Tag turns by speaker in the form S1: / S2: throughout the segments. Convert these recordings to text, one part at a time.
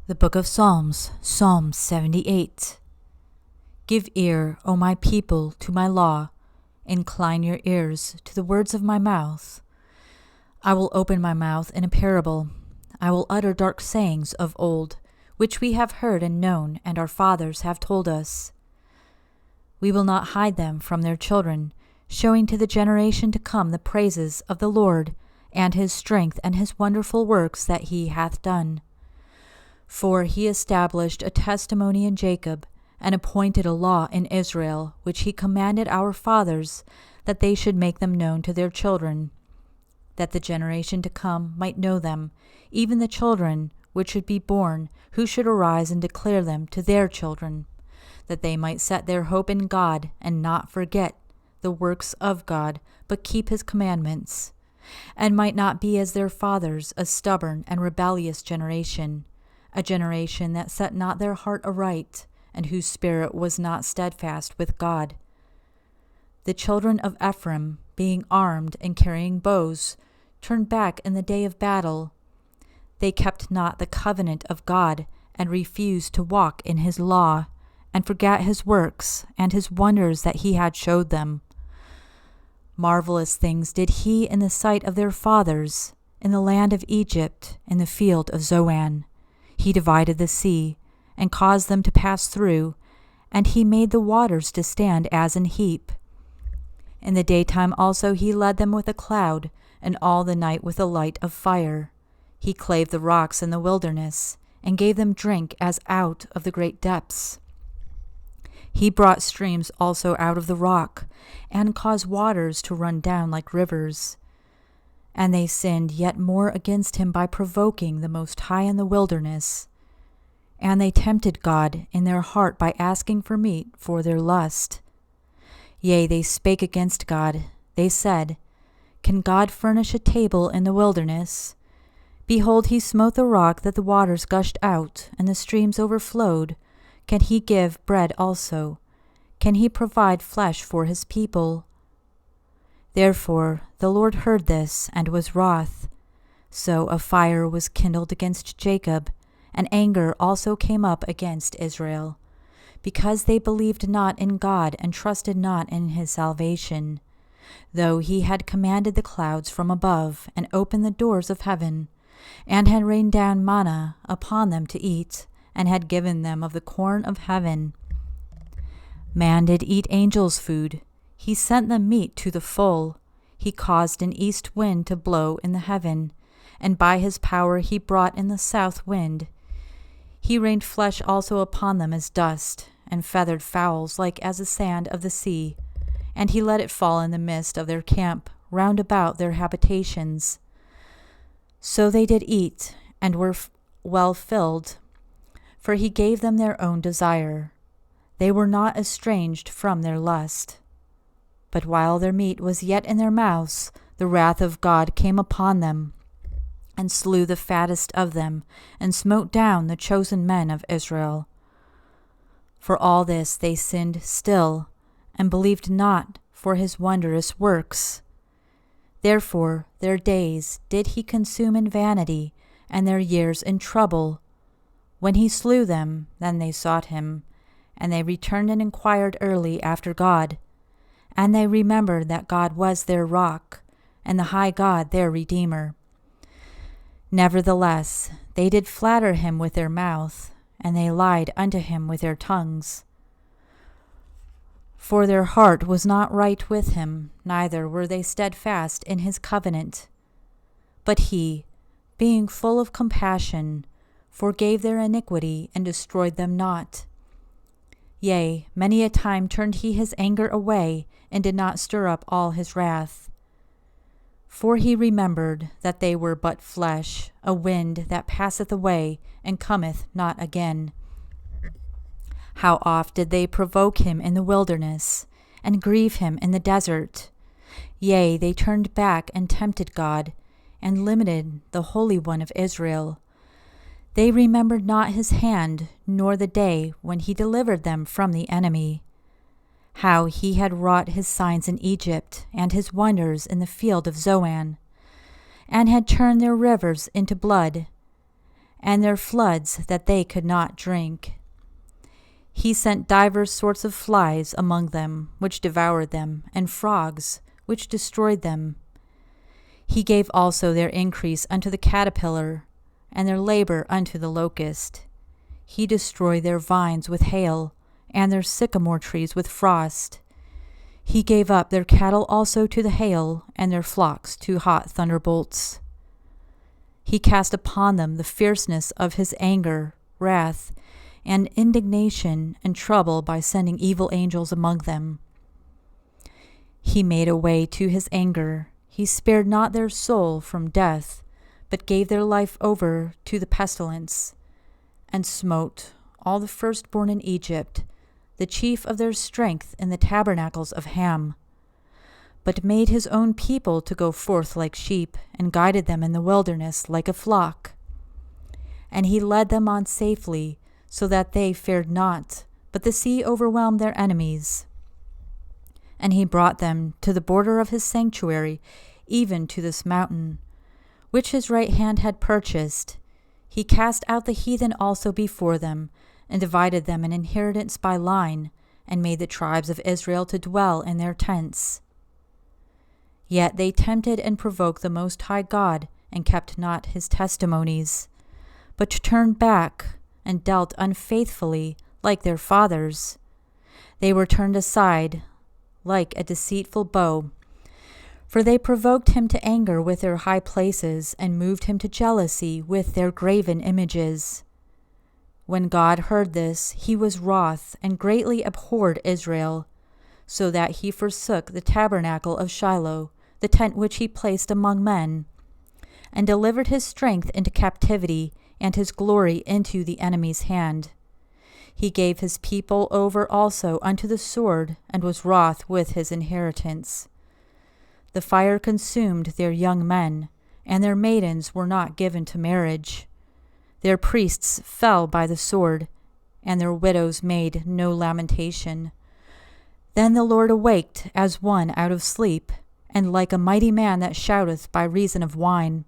S1: The Book of Psalms, Psalm 78. Give ear, O my people, to my law. Incline your ears to the words of my mouth. I will open my mouth in a parable. I will utter dark sayings of old, which we have heard and known, and our fathers have told us. We will not hide them from their children, showing to the generation to come the praises of the Lord, and his strength and his wonderful works that he hath done. For he established a testimony in Jacob, and appointed a law in Israel, which he commanded our fathers, that they should make them known to their children, that the generation to come might know them, even the children which should be born, who should arise and declare them to their children, that they might set their hope in God, and not forget the works of God, but keep his commandments, and might not be as their fathers, a stubborn and rebellious generation, a generation that set not their heart aright, and whose spirit was not stedfast with God. The children of Ephraim, being armed and carrying bows, turned back in the day of battle. They kept not the covenant of God, and refused to walk in his law, and forgat his works, and his wonders that he had showed them. Marvelous things did he in the sight of their fathers, in the land of Egypt, in the field of Zoan. He divided the sea, and caused them to pass through, and he made the waters to stand as an heap. In the daytime also he led them with a cloud, and all the night with a light of fire. He clave the rocks in the wilderness, and gave them drink as out of the great depths. He brought streams also out of the rock, and caused waters to run down like rivers. And they sinned yet more against him by provoking the Most High in the wilderness. And they tempted God in their heart by asking for meat for their lust. Yea, they spake against God. They said, Can God furnish a table in the wilderness? Behold, he smote the rock that the waters gushed out, and the streams overflowed. Can he give bread also? Can he provide flesh for his people? Therefore the Lord heard this, and was wroth. So a fire was kindled against Jacob, and anger also came up against Israel, because they believed not in God, and trusted not in his salvation, though he had commanded the clouds from above, and opened the doors of heaven, and had rained down manna upon them to eat, and had given them of the corn of heaven. Man did eat angels' food. He sent them meat to the full. He caused an east wind to blow in the heaven, and by his power he brought in the south wind. He rained flesh also upon them as dust, and feathered fowls like as the sand of the sea. And he let it fall in the midst of their camp, round about their habitations. So they did eat, and were well filled, for he gave them their own desire. They were not estranged from their lust. But while their meat was yet in their mouths, the wrath of God came upon them, and slew the fattest of them, and smote down the chosen men of Israel. For all this they sinned still, and believed not for his wondrous works. Therefore their days did he consume in vanity, and their years in trouble. When he slew them, then they sought him, and they returned and inquired early after God. And they remembered that God was their rock, and the high God their Redeemer. Nevertheless, they did flatter him with their mouth, and they lied unto him with their tongues. For their heart was not right with him, neither were they steadfast in his covenant. But he, being full of compassion, forgave their iniquity, and destroyed them not. Yea, many a time turned he his anger away, and did not stir up all his wrath. For he remembered that they were but flesh, a wind that passeth away, and cometh not again. How oft did they provoke him in the wilderness, and grieve him in the desert? Yea, they turned back and tempted God, and limited the Holy One of Israel. They remembered not his hand, nor the day when he delivered them from the enemy. How he had wrought his signs in Egypt, and his wonders in the field of Zoan, and had turned their rivers into blood, and their floods that they could not drink. He sent divers sorts of flies among them, which devoured them, and frogs, which destroyed them. He gave also their increase unto the caterpillar, and their labor unto the locust. He destroyed their vines with hail, and their sycamore trees with frost. He gave up their cattle also to the hail, and their flocks to hot thunderbolts. He cast upon them the fierceness of his anger, wrath, and indignation and trouble by sending evil angels among them. He made a way to his anger. He spared not their soul from death, but gave their life over to the pestilence, and smote all the firstborn in Egypt, the chief of their strength in the tabernacles of Ham, but made his own people to go forth like sheep, and guided them in the wilderness like a flock. And he led them on safely, so that they fared not, but the sea overwhelmed their enemies. And he brought them to the border of his sanctuary, even to this mountain, which his right hand had purchased. He cast out the heathen also before them, and divided them an inheritance by line, and made the tribes of Israel to dwell in their tents. Yet they tempted and provoked the Most High God, and kept not his testimonies, but turned back, and dealt unfaithfully like their fathers. They were turned aside like a deceitful bow, for they provoked him to anger with their high places, and moved him to jealousy with their graven images. When God heard this, he was wroth, and greatly abhorred Israel, so that he forsook the tabernacle of Shiloh, the tent which he placed among men, and delivered his strength into captivity, and his glory into the enemy's hand. He gave his people over also unto the sword, and was wroth with his inheritance. The fire consumed their young men, and their maidens were not given to marriage. Their priests fell by the sword, and their widows made no lamentation. Then the Lord awaked as one out of sleep, and like a mighty man that shouteth by reason of wine.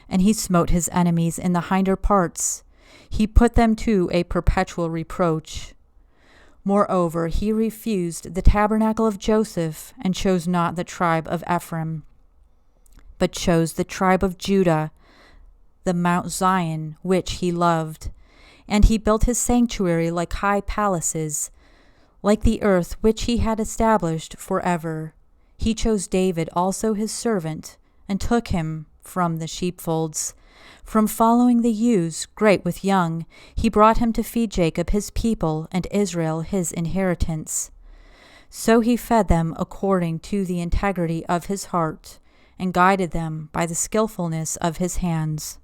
S1: And he smote his enemies in the hinder parts. He put them to a perpetual reproach. Moreover, he refused the tabernacle of Joseph, and chose not the tribe of Ephraim, but chose the tribe of Judah, the Mount Zion, which he loved. And he built his sanctuary like high palaces, like the earth which he had established forever. He chose David also his servant, and took him from the sheepfolds. From following the ewes, great with young, he brought him to feed Jacob his people, and Israel his inheritance. So he fed them according to the integrity of his heart, and guided them by the skillfulness of his hands.